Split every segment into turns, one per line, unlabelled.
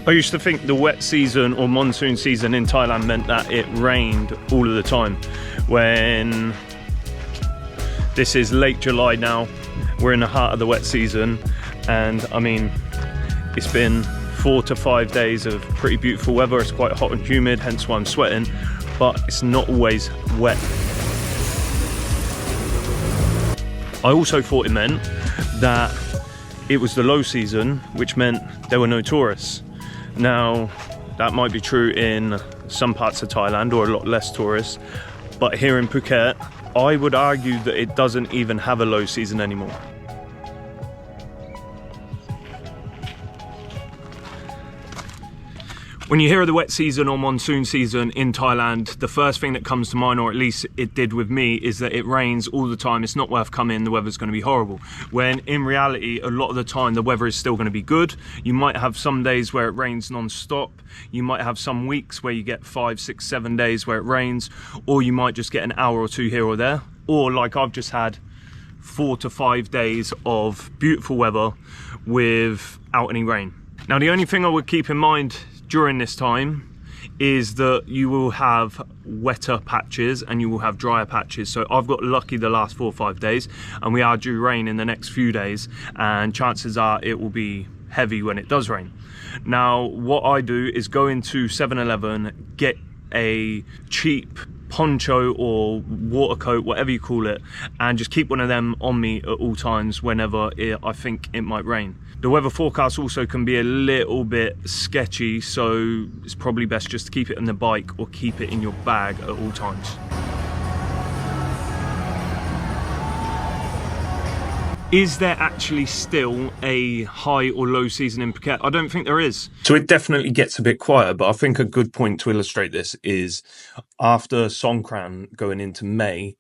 I used to think the wet season or monsoon season in Thailand meant that it rained all of the time, when this is late July now. We're in the heart of the wet season, and I mean, it's been 4 to 5 days of pretty beautiful weather. It's quite hot and humid, hence why I'm sweating, but it's not always wet. I also thought it meant that it was the low season, which meant there were no tourists. Now, that might be true in some parts of Thailand, or a lot less tourists, but here in Phuket, I would argue that it doesn't even have a low season anymore. When you hear of the wet season or monsoon season in Thailand, the first thing that comes to mind, or at least it did with me, is that it rains all the time. It's not worth coming, the weather's going to be horrible. When in reality, a lot of the time, the weather is still going to be good. You might have some days where it rains non-stop. You might have some weeks where you get 5, 6, 7 days where it rains, or you might just get an hour or two here or there. Or like I've just had 4 to 5 days of beautiful weather without any rain. Now, the only thing I would keep in mind during this time is that you will have wetter patches and you will have drier patches. So I've got lucky the last 4 or 5 days, and we are due rain in the next few days, and chances are it will be heavy when it does rain. Now, what I do is go into 7-Eleven, get a cheap poncho or water coat, whatever you call it, and just keep one of them on me at all times whenever I think it might rain. The weather forecast also can be a little bit sketchy, so it's probably best just to keep it on the bike or keep it in your bag at all times. Is there actually still a high or low season in Puket? I don't think there is. So it definitely gets a bit quieter, but I think a good point to illustrate this is after Songkran going into May,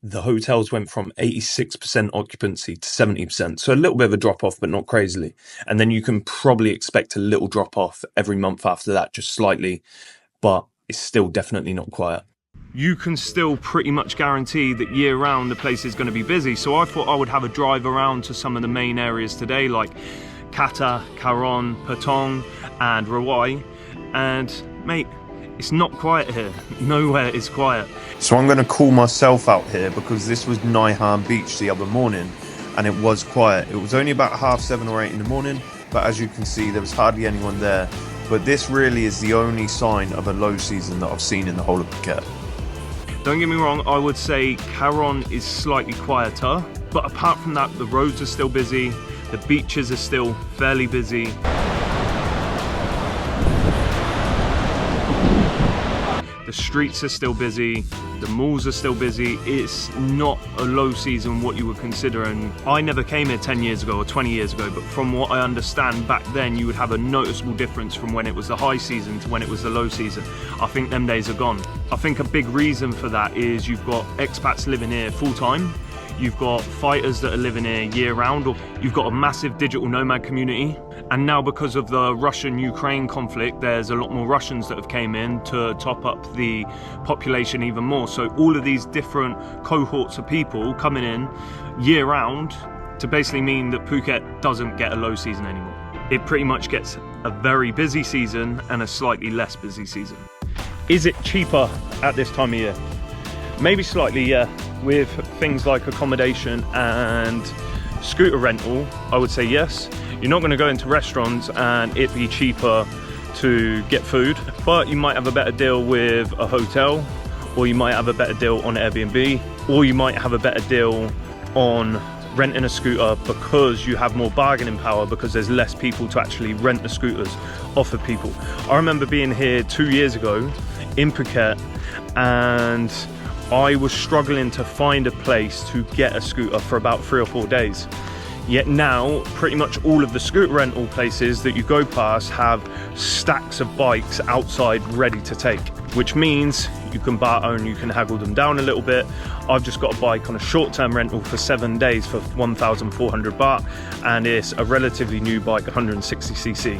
the hotels went from 86% occupancy to 70%. So a little bit of a drop off, but not crazily. And then you can probably expect a little drop off every month after that, just slightly, but it's still definitely not quiet. You can still pretty much guarantee that year round the place is going to be busy. So I thought I would have a drive around to some of the main areas today, like Kata, Karon, Patong and Rawai. And mate, it's not quiet here. Nowhere is quiet.
So I'm going to call myself out here because this was Nai Han Beach the other morning and it was quiet. It was only about 7:30 or 8 in the morning, but as you can see, there was hardly anyone there. But this really is the only sign of a low season that I've seen in the whole of Phuket.
Don't get me wrong, I would say Karon is slightly quieter, but apart from that, the roads are still busy, the beaches are still fairly busy. The streets are still busy, the malls are still busy. It's not a low season what you would consider, and I never came here 10 years ago or 20 years ago, but from what I understand back then, you would have a noticeable difference from when it was the high season to when it was the low season. I think them days are gone. I think a big reason for that is you've got expats living here full time, you've got fighters that are living here year round, or you've got a massive digital nomad community. And now because of the Russian-Ukraine conflict, there's a lot more Russians that have came in to top up the population even more. So all of these different cohorts of people coming in year round to basically mean that Phuket doesn't get a low season anymore. It pretty much gets a very busy season and a slightly less busy season. Is it cheaper at this time of year? Maybe slightly, yeah. With things like accommodation and scooter rental, I would say yes. You're not going to go into restaurants and it be cheaper to get food, but you might have a better deal with a hotel, or you might have a better deal on Airbnb, or you might have a better deal on renting a scooter because you have more bargaining power because there's less people to actually rent the scooters off of people. I remember being here 2 years ago in Phuket and I was struggling to find a place to get a scooter for about 3 or 4 days. Yet now, pretty much all of the scooter rental places that you go past have stacks of bikes outside ready to take, which means you can barter and you can haggle them down a little bit. I've just got a bike on a short-term rental for 7 days for 1,400 baht, and it's a relatively new bike, 160cc.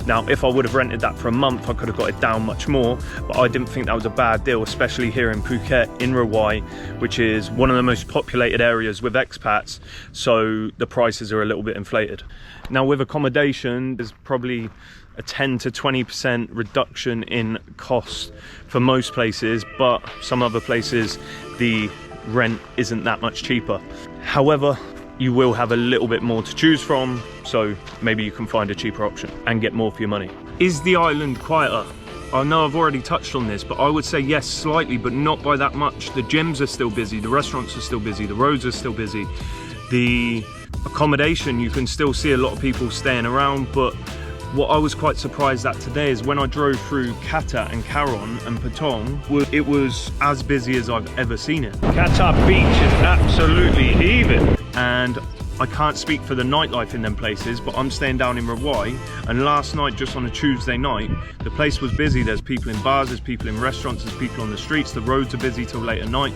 Now, if I would have rented that for a month, I could have got it down much more, but I didn't think that was a bad deal, especially here in Phuket, in Rawai, which is one of the most populated areas with expats, so the prices are a little bit inflated. Now, with accommodation, there's probably a 10 to 20% reduction in cost for most places, but some other places the rent isn't that much cheaper. However, you will have a little bit more to choose from, so maybe you can find a cheaper option and get more for your money. Is the island quieter? I know I've already touched on this, but I would say yes, slightly, but not by that much. The gyms are still busy, the restaurants are still busy, the roads are still busy. The accommodation, you can still see a lot of people staying around, but what I was quite surprised at today is when I drove through Kata and Karon and Patong, it was as busy as I've ever seen it. Kata beach is absolutely heaving, and I can't speak for the nightlife in them places, but I'm staying down in Rawai, and last night, just on a Tuesday night, the place was busy. There's people in bars, there's people in restaurants, there's people on the streets, the roads are busy till late at night.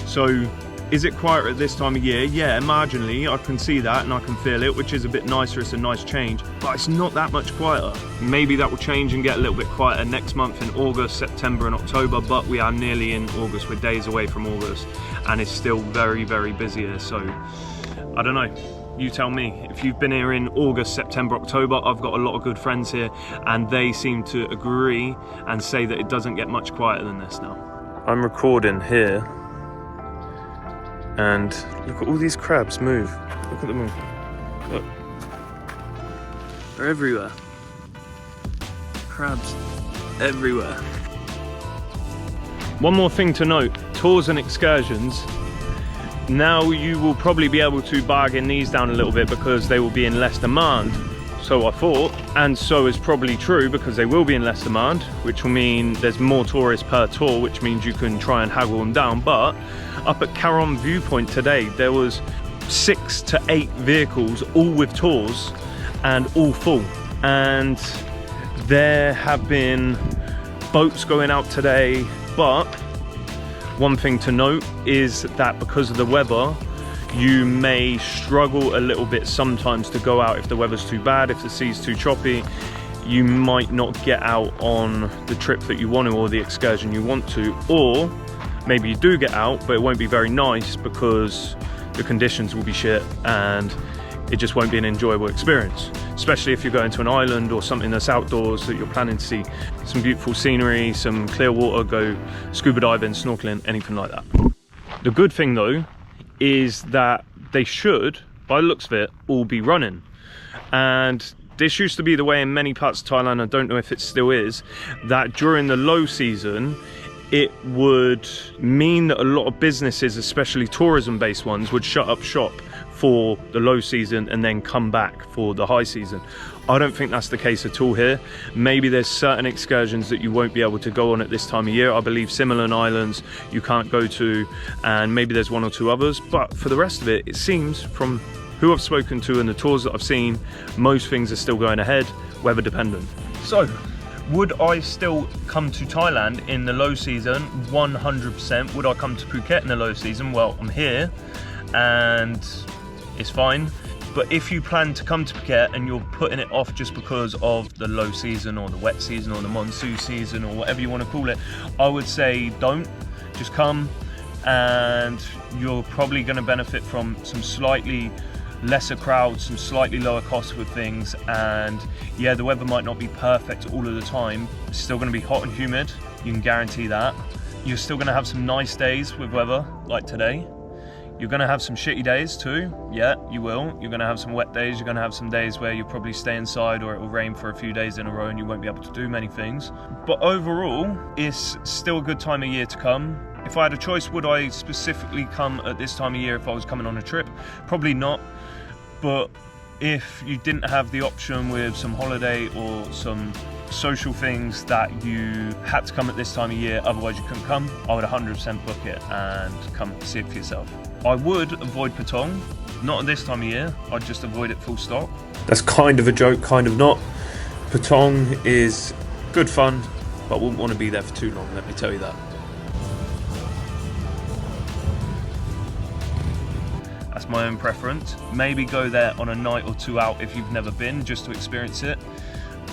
So is it quieter at this time of year? Yeah, marginally, I can see that and I can feel it, which is a bit nicer, it's a nice change, but it's not that much quieter. Maybe that will change and get a little bit quieter next month in August, September and October, but we are nearly in August, we're days away from August, and it's still very, very busy here, so I don't know. You tell me. If you've been here in August, September, October, I've got a lot of good friends here and they seem to agree and say that it doesn't get much quieter than this now. I'm recording here and look at all these crabs move. Look at them all. Look. They're everywhere. Crabs everywhere. One more thing to note, tours and excursions. Now you will probably be able to bargain these down a little bit because they will be in less demand. So I thought, and so is probably true because they will be in less demand, which will mean there's more tourists per tour, which means you can try and haggle them down. But up at Karon Viewpoint today, there was 6 to 8 vehicles, all with tours and all full. And there have been boats going out today, but one thing to note is that because of the weather, you may struggle a little bit sometimes to go out if the weather's too bad, if the sea's too choppy. You might not get out on the trip that you want to or the excursion you want to, or maybe you do get out, but it won't be very nice because the conditions will be shit and it just won't be an enjoyable experience, especially if you're going to an island or something that's outdoors that you're planning to see some beautiful scenery, some clear water, go scuba diving, snorkeling, anything like that. The good thing though is that they should, by the looks of it, all be running. And this used to be the way in many parts of Thailand, I don't know if it still is, that during the low season it would mean that a lot of businesses, especially tourism based ones, would shut up shop for the low season and then come back for the high season. I don't think that's the case at all here. Maybe there's certain excursions that you won't be able to go on at this time of year. I believe Similan Islands you can't go to, and maybe there's 1 or 2 others, but for the rest of it, it seems from who I've spoken to and the tours that I've seen, most things are still going ahead, weather dependent. So would I still come to Thailand in the low season? 100%. Would I come to Phuket in the low season? Well, I'm here and it's fine. But if you plan to come to Puket and you're putting it off just because of the low season or the wet season or the monsoon season or whatever you want to call it, I would say don't. Just come, and you're probably going to benefit from some slightly lesser crowds, some slightly lower costs with things, and yeah, the weather might not be perfect all of the time. It's still going to be hot and humid, you can guarantee that. You're still going to have some nice days with weather like today. You're going to have some shitty days too, yeah, you will. You're going to have some wet days, you're going to have some days where you'll probably stay inside or it will rain for a few days in a row and you won't be able to do many things. But overall, it's still a good time of year to come. If I had a choice, would I specifically come at this time of year if I was coming on a trip? Probably not. But if you didn't have the option with some holiday or some social things that you had to come at this time of year, otherwise you couldn't come, I would 100% book it and come see it for yourself. I would avoid Patong, not at this time of year, I'd just avoid it full stop.
That's kind of a joke, kind of not. Patong is good fun, but I wouldn't want to be there for too long, let me tell you that.
That's my own preference. Maybe go there on a night or 2 out if you've never been, just to experience it.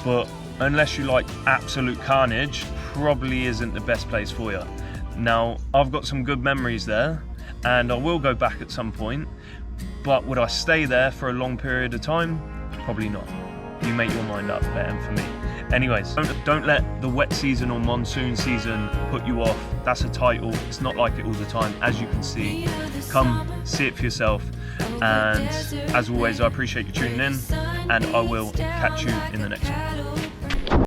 But unless you like absolute carnage, probably isn't the best place for you. Now, I've got some good memories there, and I will go back at some point, but would I stay there for a long period of time? Probably not. you make your mind up betting for me. Anyways, don't let the wet season or monsoon season put you off. That's a title. It's not like it all the time, as you can see. Come see it for yourself. And as always, I appreciate you tuning in, and I will catch you in the next one.